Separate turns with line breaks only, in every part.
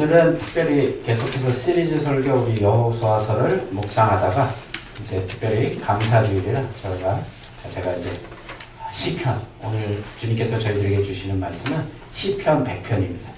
오늘은 특별히 계속해서 시리즈 설교 우리 여호수아서를 묵상하다가 이제 특별히 감사주일이라 제가 이제 시편, 오늘 주님께서 저희들에게 주시는 말씀은 시편 100편입니다.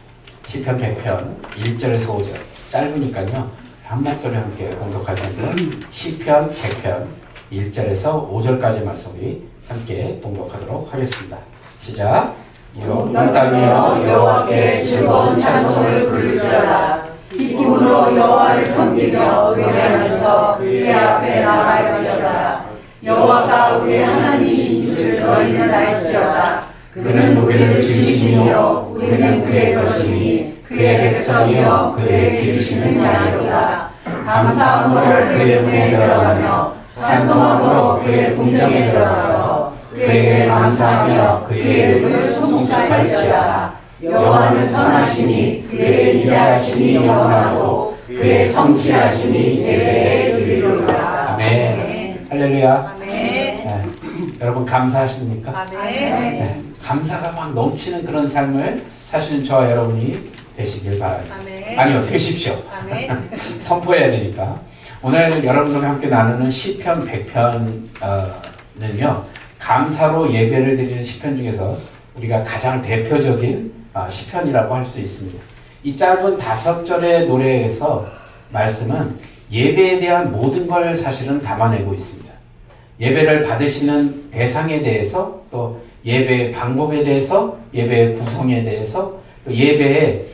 시편 100편 1절에서 5절 짧으니까요 한 목소리 함께 공독할 텐데 시편 100편 1절에서 5절까지 말씀 우리 함께 공독하도록 하겠습니다. 시작. 온 땅이여 여호와께 즐거운 찬송을 부르짖어라. 기쁨으로 여호와를 섬기며 노래하면서 그의 앞에 나아갈지어다. 여호와가 우리 하나님이신 줄 너희는 알지어다. 그는 우리를 지키시며 우리는 그의 것이니 그의 백성이여 그의 기르시는 양이로다. 감사함으로 그의 문에 들어가며 찬송함으로 그의 궁정에 들어가서 그에게 감사하며 그의 이름을 송축할지어다. 여호와는 선하시니 그의 인자하심이 영원하고 그의 성실하심이 대대에 이르리로다. 아멘. 할렐루야. 아멘. 네. 여러분 감사하십니까? 아멘. 네. 감사가 막 넘치는 그런 삶을 사시는 저와 여러분이 되시길 바랍니다. 아멘. 아니요, 되십시오. 아멘. 선포해야 되니까. 오늘 여러분들과 함께 나누는 시편 100편은요. 감사로 예배를 드리는 시편 중에서 우리가 가장 대표적인 시편이라고 할 수 있습니다. 이 짧은 5절의 노래에서 말씀은 예배에 대한 모든 걸 사실은 담아내고 있습니다. 예배를 받으시는 대상에 대해서 또 예배의 방법에 대해서 예배의 구성에 대해서 또 예배의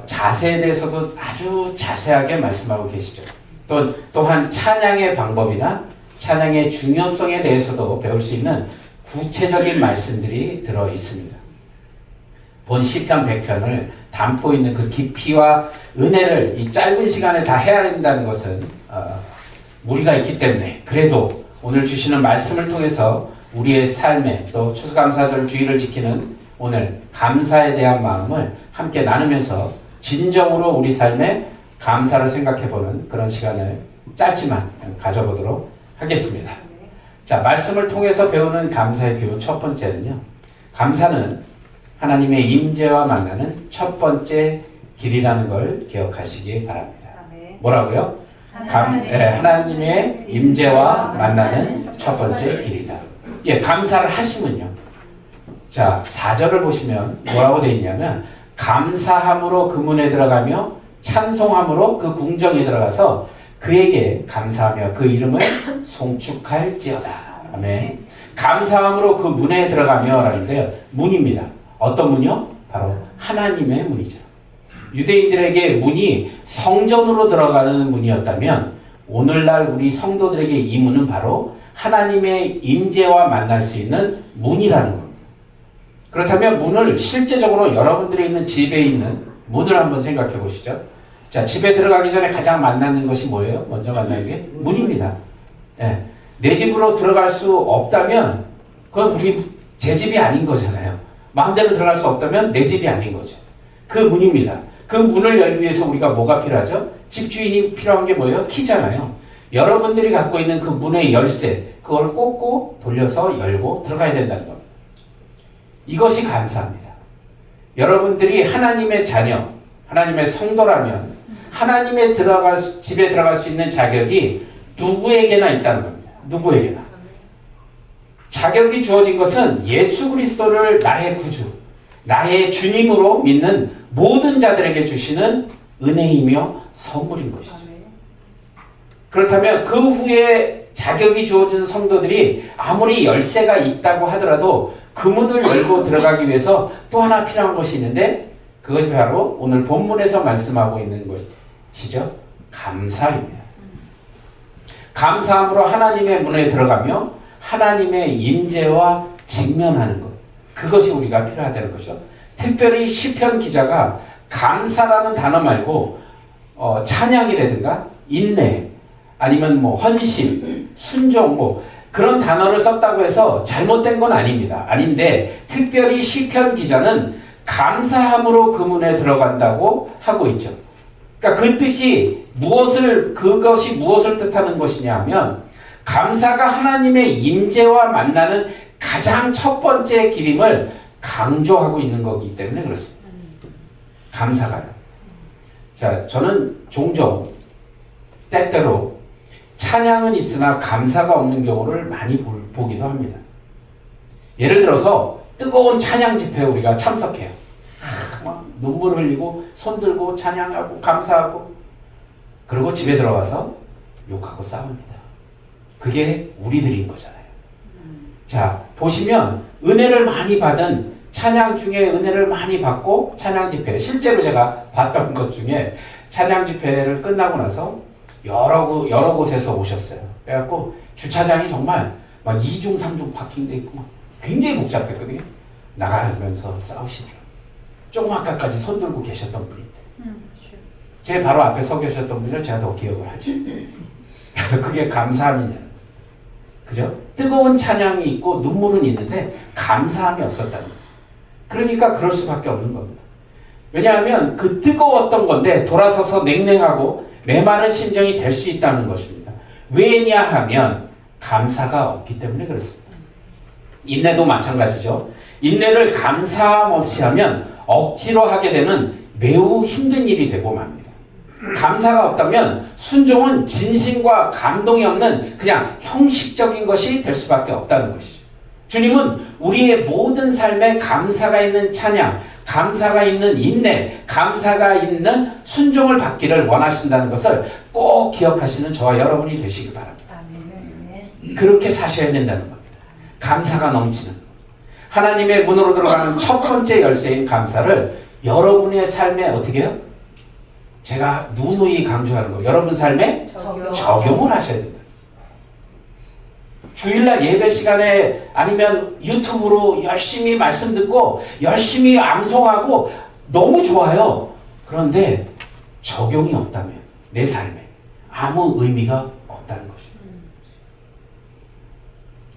자세에 대해서도 아주 자세하게 말씀하고 계시죠. 또한 찬양의 방법이나 찬양의 중요성에 대해서도 배울 수 있는 구체적인 말씀들이 들어 있습니다. 본 시편 100편을 담고 있는 그 깊이와 은혜를 이 짧은 시간에 다 헤아린다는 것은 무리가 있기 때문에 그래도 오늘 주시는 말씀을 통해서 우리의 삶에 또 추수감사절 주일을 지키는 오늘 감사에 대한 마음을 함께 나누면서 진정으로 우리 삶에 감사를 생각해보는 그런 시간을 짧지만 가져보도록 하겠습니다. 자, 말씀을 통해서 배우는 감사의 교훈 첫 번째는요. 감사는 하나님의 임재와 만나는 첫 번째 길이라는 걸 기억하시기 바랍니다. 뭐라고요? 하나님의 임재와 만나는 첫 번째 길이다. 예, 감사를 하시면요. 자, 4절을 보시면 뭐라고 되어 있냐면 감사함으로 그 문에 들어가며 찬송함으로 그 궁정에 들어가서 그에게 감사하며 그 이름을 송축할지어다. 아멘. 감사함으로 그 문에 들어가며 라는데요. 문입니다. 어떤 문이요? 바로 하나님의 문이죠. 유대인들에게 문이 성전으로 들어가는 문이었다면 오늘날 우리 성도들에게 이 문은 바로 하나님의 임재와 만날 수 있는 문이라는 겁니다. 그렇다면 문을 실제적으로 여러분들이 있는 집에 있는 문을 한번 생각해 보시죠. 자, 집에 들어가기 전에 가장 만나는 것이 뭐예요? 먼저 만나는 게 문입니다. 네. 내 집으로 들어갈 수 없다면 그건 제 집이 아닌 거잖아요. 마음대로 들어갈 수 없다면 내 집이 아닌 거죠. 그 문입니다. 그 문을 열기 위해서 우리가 뭐가 필요하죠? 집주인이 필요한 게 뭐예요? 키잖아요. 여러분들이 갖고 있는 그 문의 열쇠, 그걸 꽂고 돌려서 열고 들어가야 된다는 겁니다. 이것이 감사합니다. 여러분들이 하나님의 자녀, 하나님의 성도라면 하나님의 집에 들어갈 수 있는 자격이 누구에게나 있다는 겁니다. 누구에게나. 자격이 주어진 것은 예수 그리스도를 나의 구주, 나의 주님으로 믿는 모든 자들에게 주시는 은혜이며 선물인 것이죠. 그렇다면 그 후에 자격이 주어진 성도들이 아무리 열쇠가 있다고 하더라도 그 문을 열고 들어가기 위해서 또 하나 필요한 것이 있는데 그것이 바로 오늘 본문에서 말씀하고 있는 것이죠. 감사입니다. 감사함으로 하나님의 문에 들어가며 하나님의 임재와 직면하는 것. 그것이 우리가 필요하다는 것이죠. 특별히 시편 기자가 감사라는 단어 말고 찬양이라든가 인내 아니면 헌신, 순종 그런 단어를 썼다고 해서 잘못된 건 아닙니다. 아닌데 특별히 시편 기자는 감사함으로 그 문에 들어간다고 하고 있죠. 그러니까 그 뜻이 그것이 무엇을 뜻하는 것이냐 하면 감사가 하나님의 임재와 만나는 가장 첫 번째 길임을 강조하고 있는 거기 때문에 그렇습니다. 감사가요. 자, 저는 종종 때때로 찬양은 있으나 감사가 없는 경우를 많이 보기도 합니다. 예를 들어서 뜨거운 찬양 집회에 우리가 참석해요. 막 눈물 흘리고 손 들고 찬양하고 감사하고 그리고 집에 들어가서 욕하고 싸웁니다. 그게 우리들인 거잖아요. 자, 보시면 은혜를 많이 받은 찬양 중에 은혜를 많이 받고 찬양 집회, 실제로 제가 봤던 것 중에 찬양 집회를 끝나고 나서 여러 곳에서 오셨어요. 그래갖고 주차장이 정말 막 2중, 3중 파킹돼 있고 막 굉장히 복잡했거든요. 나가면서 싸우시더라고요. 조그맣게까지 손 들고 계셨던 분인데 제 바로 앞에 서 계셨던 분을 제가 더 기억을 하죠. 그게 감사함이냐. 그죠? 뜨거운 찬양이 있고 눈물은 있는데 감사함이 없었다는 거죠. 그러니까 그럴 수밖에 없는 겁니다. 왜냐하면 그 뜨거웠던 건데 돌아서서 냉랭하고 메마른 심정이 될 수 있다는 것입니다. 왜냐하면 감사가 없기 때문에 그렇습니다. 인내도 마찬가지죠. 인내를 감사함 없이 하면 억지로 하게 되는 매우 힘든 일이 되고 맙니다. 감사가 없다면 순종은 진심과 감동이 없는 그냥 형식적인 것이 될 수밖에 없다는 것이죠. 주님은 우리의 모든 삶에 감사가 있는 찬양, 감사가 있는 인내, 감사가 있는 순종을 받기를 원하신다는 것을 꼭 기억하시는 저와 여러분이 되시기 바랍니다. 그렇게 사셔야 된다는 겁니다. 감사가 넘치는 하나님의 문으로 들어가는 첫 번째 열쇠인 감사를 여러분의 삶에 어떻게 해요? 제가 누누이 강조하는 거, 여러분 삶에 적용을 하셔야 된다. 주일날 예배 시간에 아니면 유튜브로 열심히 말씀 듣고 열심히 암송하고 너무 좋아요. 그런데 적용이 없다면 내 삶에 아무 의미가 없다는 것입니다.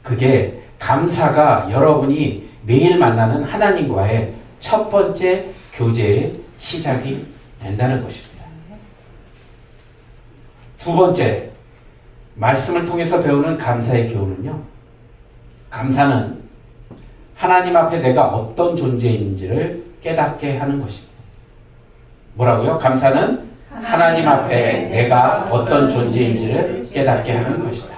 그게 감사가 여러분이 매일 만나는 하나님과의 첫 번째 교제의 시작이 된다는 것입니다. 두 번째, 말씀을 통해서 배우는 감사의 교훈은요. 감사는 하나님 앞에 내가 어떤 존재인지를 깨닫게 하는 것입니다. 뭐라고요? 감사는 하나님 앞에 내가 어떤 존재인지를 깨닫게 하는 것이다.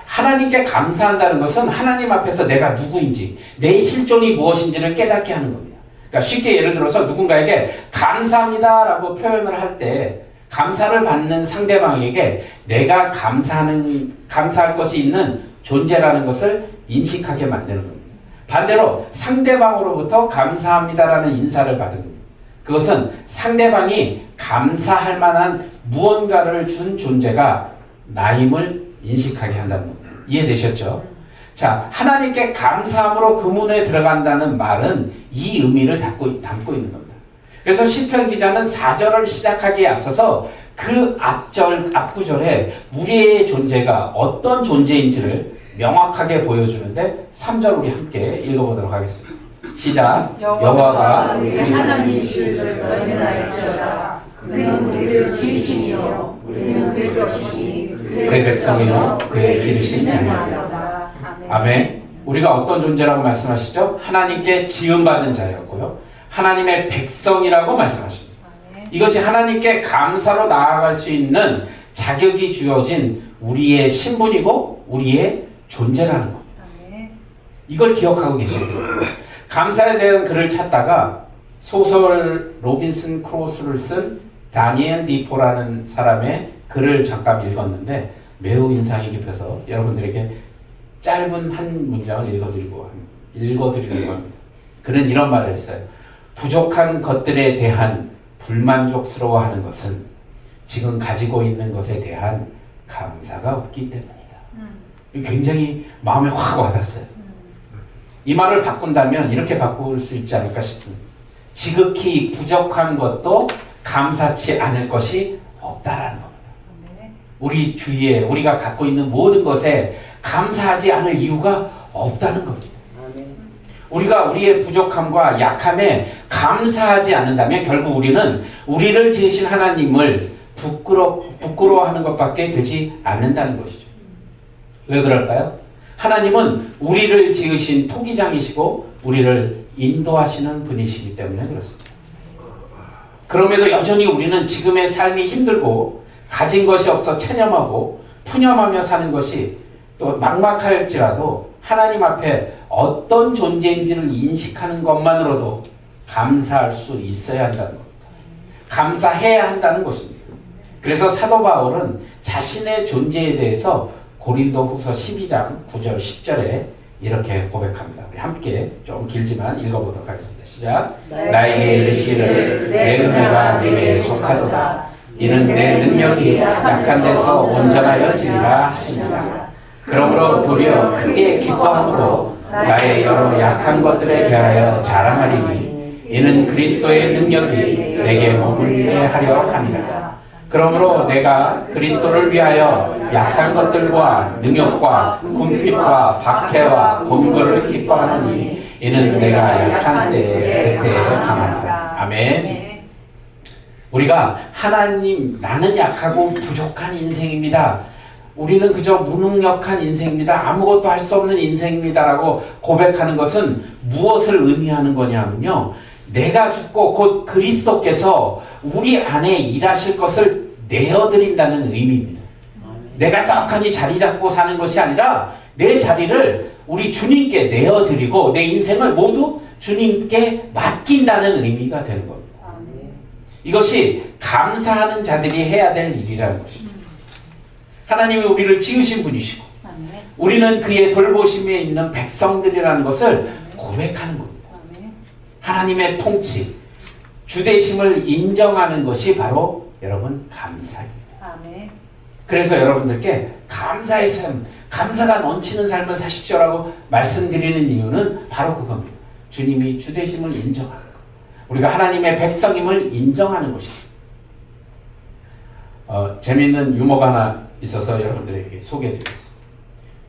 하나님께 감사한다는 것은 하나님 앞에서 내가 누구인지, 내 실존이 무엇인지를 깨닫게 하는 겁니다. 그러니까 쉽게 예를 들어서 누군가에게 감사합니다라고 표현을 할 때 감사를 받는 상대방에게 내가 감사할 것이 있는 존재라는 것을 인식하게 만드는 겁니다. 반대로 상대방으로부터 감사합니다라는 인사를 받은 겁니다. 그것은 상대방이 감사할 만한 무언가를 준 존재가 나임을 인식하게 한다는 겁니다. 이해되셨죠? 자, 하나님께 감사함으로 그 문에 들어간다는 말은 이 의미를 담고 있는 겁니다. 그래서 시편 기자는 4절을 시작하기에 앞서서 그 앞구절에 우리의 존재가 어떤 존재인지를 명확하게 보여주는데 3절 우리 함께 읽어보도록 하겠습니다. 시작. 여호와가 우리 하나님이시를 너희는 알지어다. 그는 우리를 지으시며 우리는 그의 것이니 그의 백성이요 그의 기르신 양이라. 아멘. 우리가 어떤 존재라고 말씀하시죠? 하나님께 지음받은 자였고요. 하나님의 백성이라고 말씀하십니다. 이것이 하나님께 감사로 나아갈 수 있는 자격이 주어진 우리의 신분이고 우리의 존재라는 겁니다. 이걸 기억하고 계셔야 돼요. 감사에 대한 글을 찾다가 소설 로빈슨 크루소를 쓴 다니엘 디포라는 사람의 글을 잠깐 읽었는데 매우 인상이 깊어서 여러분들에게 짧은 한 문장을 읽어드리려고 합니다. 그는 이런 말을 했어요. 부족한 것들에 대한 불만족스러워하는 것은 지금 가지고 있는 것에 대한 감사가 없기 때문이다. 굉장히 마음에 확 와닿았어요. 이 말을 바꾼다면 이렇게 바꿀 수 있지 않을까 싶습니다. 지극히 부족한 것도 감사치 않을 것이 없다라는 겁니다. 우리 주위에 우리가 갖고 있는 모든 것에 감사하지 않을 이유가 없다는 겁니다. 우리가 우리의 부족함과 약함에 감사하지 않는다면 결국 우리는 우리를 지으신 하나님을 부끄러워하는 것밖에 되지 않는다는 것이죠. 왜 그럴까요? 하나님은 우리를 지으신 토기장이시고 우리를 인도하시는 분이시기 때문에 그렇습니다. 그럼에도 여전히 우리는 지금의 삶이 힘들고 가진 것이 없어 체념하고 푸념하며 사는 것이 또 막막할지라도 하나님 앞에 어떤 존재인지를 인식하는 것만으로도 감사할 수 있어야 한다는 겁니다. 감사해야 한다는 것입니다. 그래서 사도 바울은 자신의 존재에 대해서 고린도후서 12장 9절 10절에 이렇게 고백합니다. 우리 함께 좀 길지만 읽어보도록 하겠습니다. 시작. 나에게 이르시기를 내 은혜가 네게 족하도다. 이는 내 능력이 약한 데서 온전하여지리라 하시니라. 그러므로 도리어 크게 기뻐함으로 나의 여러 약한 것들에 대하여 자랑하리니 이는 그리스도의 능력이 내게 머물게 하려 함이라. 그러므로 내가 그리스도를 위하여 약한 것들과 능욕과 궁핍과 박해와 곤고를 기뻐하노니 이는 내가 약한 때에 그때에 강하다. 아멘. 우리가 하나님, 나는 약하고 부족한 인생입니다. 우리는 그저 무능력한 인생입니다. 아무것도 할 수 없는 인생입니다라고 고백하는 것은 무엇을 의미하는 거냐면요. 내가 죽고 곧 그리스도께서 우리 안에 일하실 것을 내어드린다는 의미입니다. 내가 떡하니 자리 잡고 사는 것이 아니라 내 자리를 우리 주님께 내어드리고 내 인생을 모두 주님께 맡긴다는 의미가 되는 겁니다. 이것이 감사하는 자들이 해야 될 일이라는 것입니다. 하나님이 우리를 지으신 분이시고 우리는 그의 돌보심에 있는 백성들이라는 것을 고백하는 겁니다. 하나님의 통치, 주대심을 인정하는 것이 바로 여러분 감사입니다. 그래서 여러분들께 감사의 삶, 감사가 넘치는 삶을 사십시오라고 말씀드리는 이유는 바로 그겁니다. 주님이 주대심을 인정하는 것. 우리가 하나님의 백성임을 인정하는 것입니다. 재미있는 유머가 하나 있어서 여러분들에게 소개해드리겠습니다.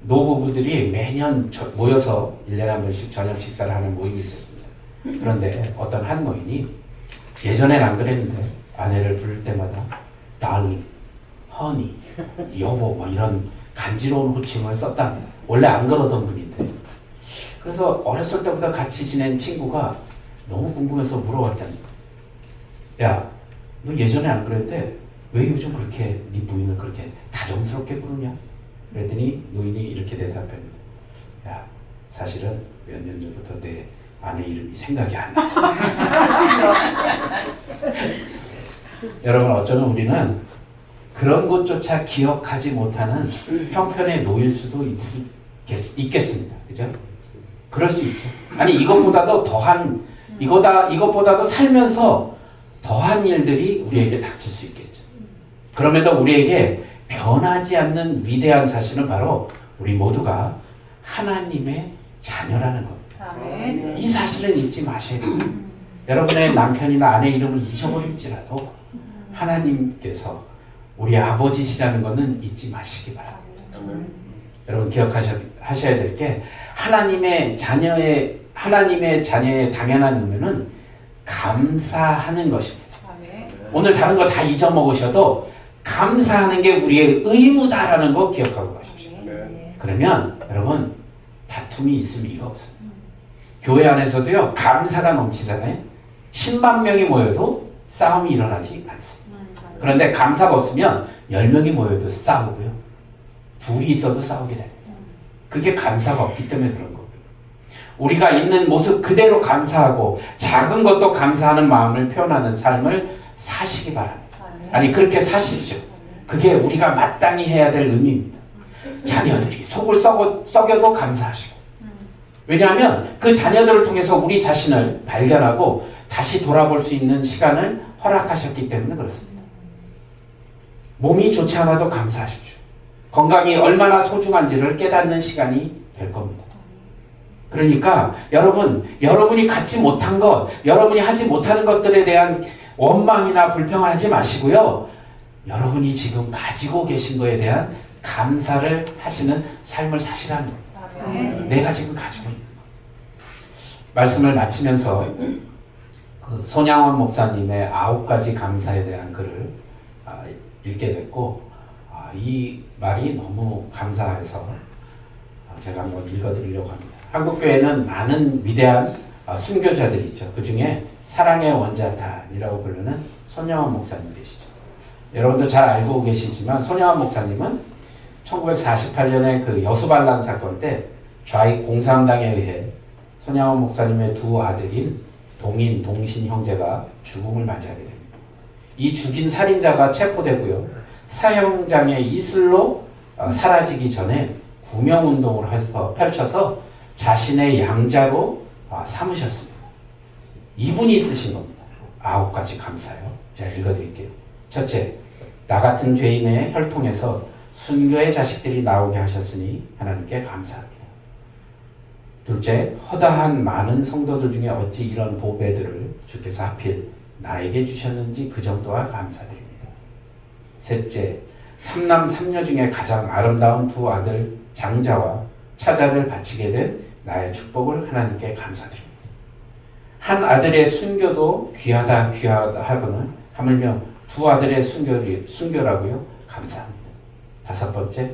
노부부들이 매년 모여서 1년에 한 번씩 저녁 식사를 하는 모임이 있었습니다. 그런데 어떤 한 노인이 예전엔 안 그랬는데 아내를 부를 때마다 darling, honey, 여보 뭐 이런 간지러운 호칭을 썼답니다. 원래 안 그러던 분인데. 그래서 어렸을 때부터 같이 지낸 친구가 너무 궁금해서 물어봤답니다. 야, 너 예전에 안 그랬대? 왜 요즘 그렇게 네 부인을 그렇게 다정스럽게 부르냐? 그랬더니 노인이 이렇게 대답합니다. 야, 사실은 몇 년 전부터 내 아내 이름이 생각이 안 나서. 여러분, 어쩌면 우리는 그런 것조차 기억하지 못하는 형편에 놓일 수도 있겠습니다. 그죠? 그럴 수 있죠. 아니, 이것보다도 살면서 더한 일들이 우리에게 닥칠 수 있겠죠. 그럼에도 우리에게 변하지 않는 위대한 사실은 바로 우리 모두가 하나님의 자녀라는 겁니다. 이 사실은 잊지 마셔야 됩니다. 여러분의 남편이나 아내 이름을 잊어버릴지라도 하나님께서 우리 아버지시라는 것은 잊지 마시기 바랍니다. 여러분 기억하셔야 될 게 하나님의 자녀의 당연한 의미는 감사하는 것입니다. 오늘 다른 거 다 잊어먹으셔도 감사하는 게 우리의 의무다라는 거 기억하고 가십시오. 그러면 여러분 다툼이 있을 리가 없어요. 교회 안에서도요 감사가 넘치잖아요. 10만 명이 모여도 싸움이 일어나지 않습니다. 그런데 감사가 없으면 10명이 모여도 싸우고요. 둘이 있어도 싸우게 됩니다. 그게 감사가 없기 때문에 그런 겁니다. 우리가 있는 모습 그대로 감사하고 작은 것도 감사하는 마음을 표현하는 삶을 사시기 바랍니다. 아니 그렇게 사십시오. 그게 우리가 마땅히 해야 될 의미입니다. 자녀들이 속을 썩여도 감사하시고 왜냐하면 그 자녀들을 통해서 우리 자신을 발견하고 다시 돌아볼 수 있는 시간을 허락하셨기 때문에 그렇습니다. 몸이 좋지 않아도 감사하십시오. 건강이 얼마나 소중한지를 깨닫는 시간이 될 겁니다. 그러니까 여러분이 갖지 못한 것, 여러분이 하지 못하는 것들에 대한 원망이나 불평을 하지 마시고요. 여러분이 지금 가지고 계신 것에 대한 감사를 하시는 삶을 사시라는 겁니다. 내가 지금 가지고 있는 것. 말씀을 마치면서 그 손양원 목사님의 9가지 감사에 대한 글을 읽게 됐고 이 말이 너무 감사해서 제가 한번 읽어드리려고 합니다. 한국교회는 많은 위대한 순교자들이 있죠. 그 중에 사랑의 원자탄이라고 부르는 손영원 목사님 계시죠. 여러분도 잘 알고 계시지만 손영원 목사님은 1948년에 그 여수반란 사건 때 좌익 공산당에 의해 손영원 목사님의 두 아들인 동인, 동신 형제가 죽음을 맞이하게 됩니다. 이 죽인 살인자가 체포되고요. 사형장의 이슬로 사라지기 전에 구명운동을 해서 펼쳐서 자신의 양자로 삼으셨습니다. 이분이 쓰신 겁니다. 9가지 감사요. 제가 읽어드릴게요. 첫째, 나 같은 죄인의 혈통에서 순교의 자식들이 나오게 하셨으니 하나님께 감사합니다. 둘째, 허다한 많은 성도들 중에 어찌 이런 보배들을 주께서 하필 나에게 주셨는지 그 정도와 감사드립니다. 셋째, 삼남 삼녀 중에 가장 아름다운 두 아들 장자와 차자를 바치게 된 나의 축복을 하나님께 감사드립니다. 한 아들의 순교도 귀하다 하거늘 하물며 두 아들의 순교라고요? 감사합니다. 다섯 번째,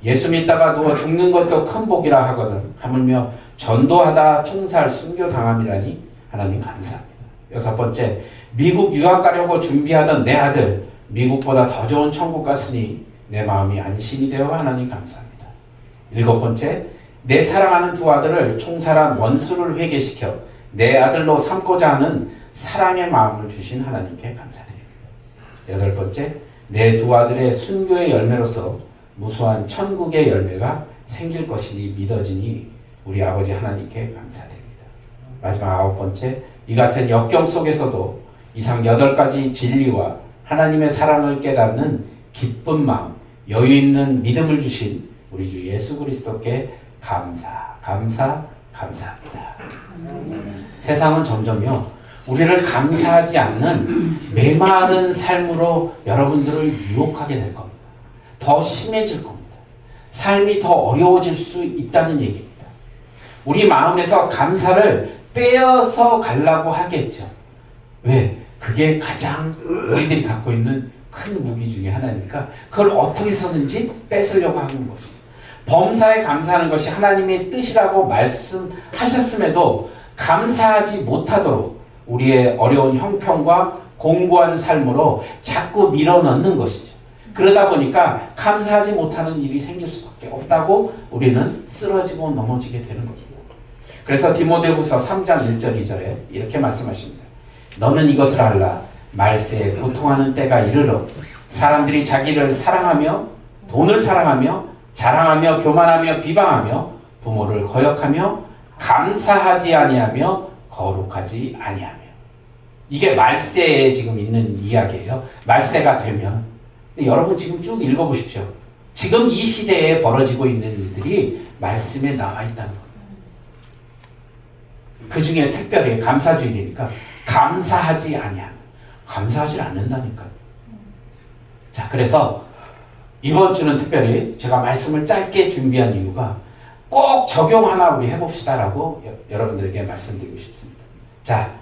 예수 믿다가 누워 죽는 것도 큰 복이라 하거늘 하물며 전도하다 총살 순교당함이라니 하나님 감사합니다. 여섯 번째, 미국 유학 가려고 준비하던 내 아들 미국보다 더 좋은 천국 갔으니 내 마음이 안심이 되어 하나님 감사합니다. 일곱 번째, 내 사랑하는 두 아들을 총살한 원수를 회개시켜 내 아들로 삼고자 하는 사랑의 마음을 주신 하나님께 감사드립니다. 여덟 번째, 내 두 아들의 순교의 열매로서 무수한 천국의 열매가 생길 것이니 믿어지니 우리 아버지 하나님께 감사드립니다. 마지막 아홉 번째, 이 같은 역경 속에서도 이상 8가지 진리와 하나님의 사랑을 깨닫는 기쁜 마음, 여유 있는 믿음을 주신 우리 주 예수 그리스도께 감사합니다. 세상은 점점요 우리를 감사하지 않는 메마른 삶으로 여러분들을 유혹하게 될 겁니다. 더 심해질 겁니다. 삶이 더 어려워질 수 있다는 얘기입니다. 우리 마음에서 감사를 빼앗어 가려고 하겠죠. 왜? 그게 가장 우리들이 갖고 있는 큰 무기 중에 하나니까 그걸 어떻게 해서든지 뺏으려고 하는 것입니다. 범사에 감사하는 것이 하나님의 뜻이라고 말씀하셨음에도 감사하지 못하도록 우리의 어려운 형편과 공고한 삶으로 자꾸 밀어넣는 것이죠. 그러다 보니까 감사하지 못하는 일이 생길 수밖에 없다고 우리는 쓰러지고 넘어지게 되는 겁니다. 그래서 디모데후서 3장 1절 2절에 이렇게 말씀하십니다. 너는 이것을 알라. 말세에 고통하는 때가 이르러 사람들이 자기를 사랑하며 돈을 사랑하며 자랑하며 교만하며 비방하며 부모를 거역하며 감사하지 아니하며 거룩하지 아니하며. 이게 말세에 지금 있는 이야기예요. 말세가 되면. 근데 여러분 지금 쭉 읽어보십시오. 지금 이 시대에 벌어지고 있는 일들이 말씀에 나와 있다는 겁니다. 그 중에 특별히 감사주일이니까 감사하지 아니하며. 감사하지 않는다니까요. 자, 그래서 이번 주는 특별히 제가 말씀을 짧게 준비한 이유가 꼭 적용 하나 우리 해봅시다라고 여러분들에게 말씀드리고 싶습니다. 자,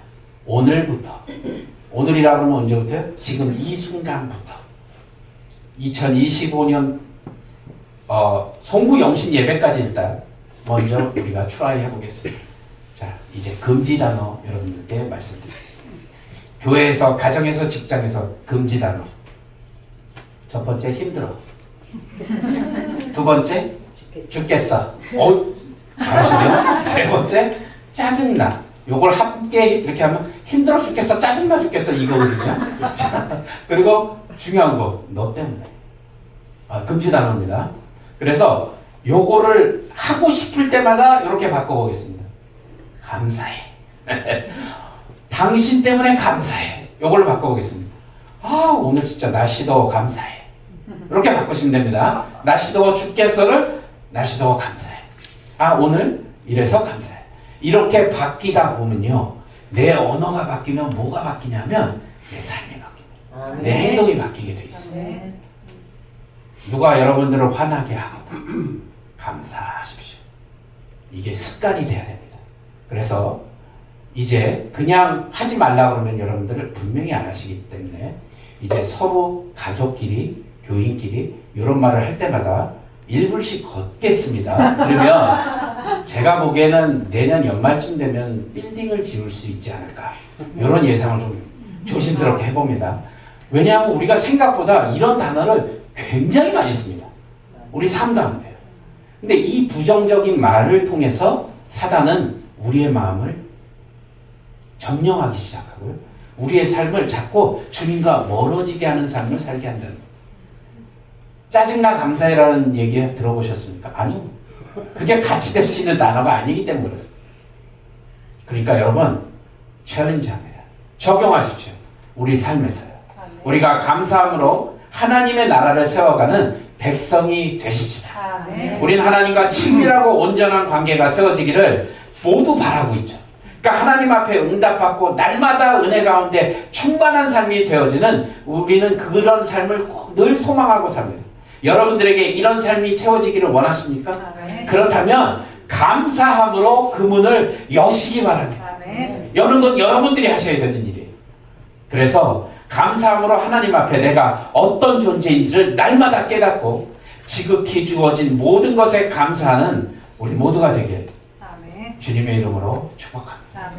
오늘부터, 오늘이라고 하면 언제부터요? 지금 이 순간부터 2025년 송구 영신 예배까지 일단 먼저 우리가 트라이 해보겠습니다. 자, 이제 금지 단어 여러분들께 말씀드리겠습니다. 교회에서, 가정에서, 직장에서 금지 단어. 첫 번째, 힘들어. 두 번째, 죽겠어. 잘하시네요. 세 번째, 짜증나. 요걸 함께 이렇게 하면 힘들어 죽겠어, 짜증나 죽겠어 이거거든요. 자, 그리고 중요한 거, 너 때문에. 금지 단어입니다. 그래서 요거를 하고 싶을 때마다 이렇게 바꿔보겠습니다. 감사해. 당신 때문에 감사해. 요걸로 바꿔보겠습니다. 오늘 진짜 날씨 더워 감사해. 이렇게 바꾸시면 됩니다. 날씨 더워 죽겠어를 날씨 더워 감사해. 오늘 이래서 감사해. 이렇게 바뀌다 보면요. 내 언어가 바뀌면 뭐가 바뀌냐면 내 삶이 바뀌고 내 행동이 바뀌게 돼 있어요. 누가 여러분들을 화나게 하거나 감사하십시오. 이게 습관이 돼야 됩니다. 그래서 이제 그냥 하지 말라 그러면 여러분들을 분명히 안 하시기 때문에 이제 서로 가족끼리 교인끼리 이런 말을 할 때마다 1분씩 걷겠습니다. 그러면 제가 제가 보기에는 내년 연말쯤 되면 빌딩을 지을 수 있지 않을까. 이런 예상을 좀 조심스럽게 해봅니다. 왜냐하면 우리가 생각보다 이런 단어를 굉장히 많이 씁니다. 우리 삶 가운데요. 근데 이 부정적인 말을 통해서 사단은 우리의 마음을 점령하기 시작하고요. 우리의 삶을 자꾸 주님과 멀어지게 하는 삶을 살게 한다는 거예요. 짜증나 감사해라는 얘기 들어보셨습니까? 아니요. 그게 같이 될 수 있는 단어가 아니기 때문에 그렇습니다. 그러니까 여러분 챌린지합니다. 적용하십시오. 우리 삶에서요. 우리가 감사함으로 하나님의 나라를 세워가는 백성이 되십시다. 우리는 하나님과 친밀하고 온전한 관계가 세워지기를 모두 바라고 있죠. 그러니까 하나님 앞에 응답받고 날마다 은혜 가운데 충만한 삶이 되어지는 우리는 그런 삶을 늘 소망하고 삽니다. 여러분들에게 이런 삶이 채워지기를 원하십니까? 그렇다면 감사함으로 그 문을 여시기 바랍니다. 여는 건 여러분들이 하셔야 되는 일이에요. 그래서 감사함으로 하나님 앞에 내가 어떤 존재인지를 날마다 깨닫고 지극히 주어진 모든 것에 감사하는 우리 모두가 되길 주님의 이름으로 축복합니다.